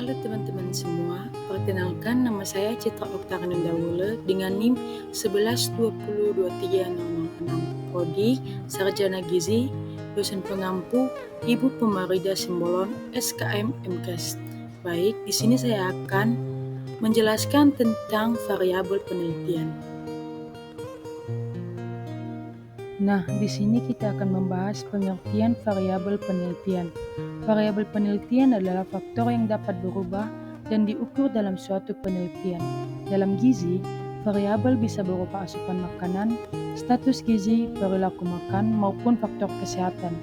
Halo teman-teman semua, perkenalkan nama saya Citra Oktaviana Dawula dengan NIM 1120230006, Prodi Sarjana Gizi, dosen pengampu, Ibu Pemarida Simbolon, SKM MKes. Baik, di sini saya akan menjelaskan tentang variabel penelitian. Nah, di sini kita akan membahas pengertian variabel penelitian. Variabel penelitian adalah faktor yang dapat berubah dan diukur dalam suatu penelitian. Dalam gizi, variabel bisa berupa asupan makanan, status gizi, perilaku makan, maupun faktor kesehatan.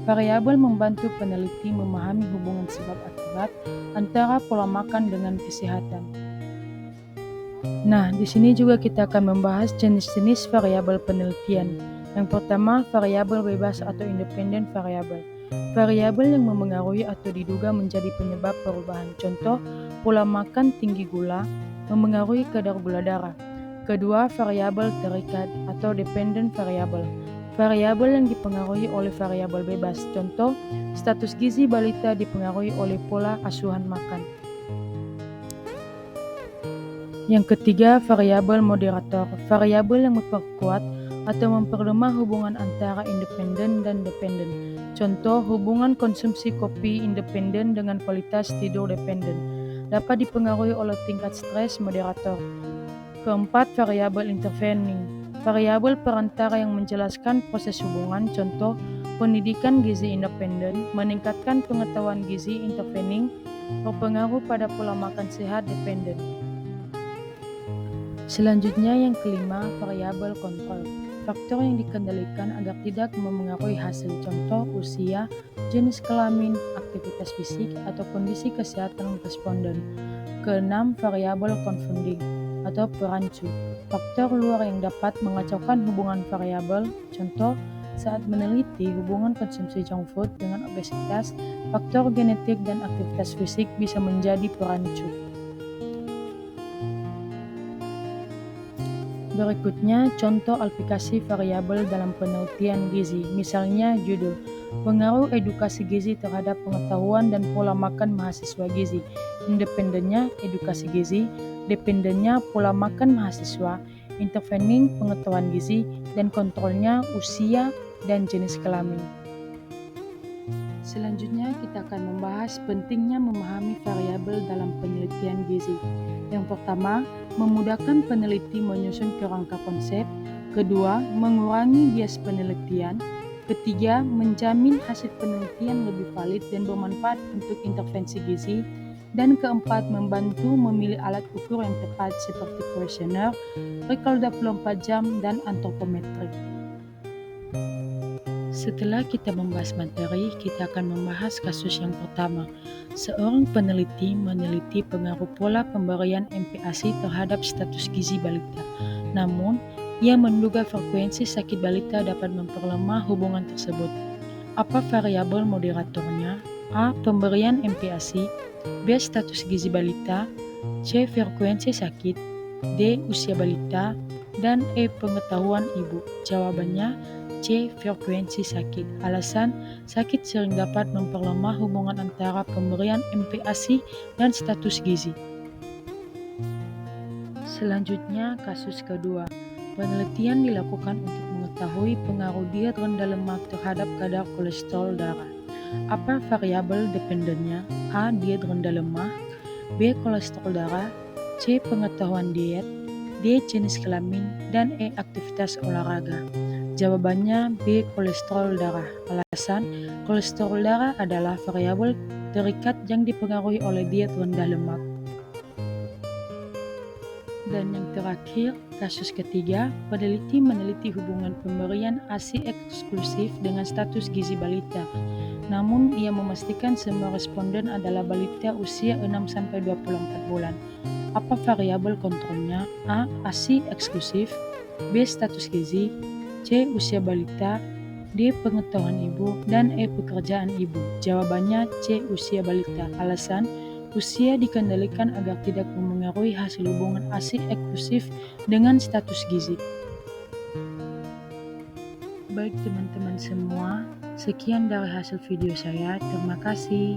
Variabel membantu peneliti memahami hubungan sebab akibat antara pola makan dengan kesehatan. Nah, di sini juga kita akan membahas jenis-jenis variabel penelitian. Yang pertama, variabel bebas atau independen variabel. Variabel yang memengaruhi atau diduga menjadi penyebab perubahan. Contoh, pola makan tinggi gula memengaruhi kadar gula darah. Kedua, variabel terikat atau dependent variabel. Variabel yang dipengaruhi oleh variabel bebas. Contoh, status gizi balita dipengaruhi oleh pola asuhan makan. Yang ketiga, variabel moderator. Variabel yang memperkuat atau memperlemah hubungan antara independen dan dependen. Contoh, hubungan konsumsi kopi independen dengan kualitas tidur dependen. Dapat dipengaruhi oleh tingkat stres moderator. Keempat, variabel intervening. Variabel perantara yang menjelaskan proses hubungan. Contoh, pendidikan gizi independen, meningkatkan pengetahuan gizi intervening, berpengaruh pada pola makan sehat dependen. Selanjutnya yang kelima, variabel kontrol. Faktor yang dikendalikan agar tidak memengaruhi hasil, contoh usia, jenis kelamin, aktivitas fisik, atau kondisi kesehatan responden. Keenam, variabel confounding atau perancu. Faktor luar yang dapat mengacaukan hubungan variabel, contoh saat meneliti hubungan konsumsi junk food dengan obesitas, faktor genetik dan aktivitas fisik bisa menjadi perancu. Berikutnya, contoh aplikasi variabel dalam penelitian gizi. Misalnya judul, pengaruh edukasi gizi terhadap pengetahuan dan pola makan mahasiswa gizi. Independennya edukasi gizi, dependennya pola makan mahasiswa, intervening pengetahuan gizi, dan kontrolnya usia dan jenis kelamin. Selanjutnya kita akan membahas pentingnya memahami variabel dalam penelitian gizi. Yang pertama, memudahkan peneliti menyusun kerangka konsep. Kedua, mengurangi bias penelitian. Ketiga, menjamin hasil penelitian lebih valid dan bermanfaat untuk intervensi gizi. Dan keempat, membantu memilih alat ukur yang tepat seperti kuesioner, recall 24 jam, dan antropometrik. Setelah kita membahas materi, kita akan membahas kasus yang pertama. Seorang peneliti meneliti pengaruh pola pemberian MPASI terhadap status gizi balita. Namun, ia menduga frekuensi sakit balita dapat memperlemah hubungan tersebut. Apa variabel moderatornya? A. Pemberian MPASI, B. Status gizi balita, C. Frekuensi sakit, D. Usia balita, dan E. Pengetahuan ibu. Jawabannya C. Frekuensi sakit. Alasan, sakit sering dapat memperlemah hubungan antara pemberian MPASI dan status gizi. Selanjutnya, kasus kedua. Penelitian dilakukan untuk mengetahui pengaruh diet rendah lemak terhadap kadar kolesterol darah. Apa variabel dependennya? A. Diet rendah lemak, B. Kolesterol darah, C. Pengetahuan diet, D. Jenis kelamin, dan E. Aktivitas olahraga. Jawabannya B. Kolesterol darah. Alasan, kolesterol darah adalah variabel terikat yang dipengaruhi oleh diet rendah lemak. Dan yang terakhir, kasus ketiga, peneliti meneliti hubungan pemberian ASI eksklusif dengan status gizi balita. Namun, ia memastikan semua responden adalah balita usia 6-24 bulan. Apa variabel kontrolnya? A. ASI eksklusif, B. Status gizi, C. Usia balita, D. Pengetahuan ibu, dan E. Pekerjaan ibu. Jawabannya C. Usia balita. Alasan, usia dikendalikan agar tidak memengaruhi hasil hubungan ASI eksklusif dengan status gizi. Baik teman-teman semua, sekian dari hasil video saya. Terima kasih.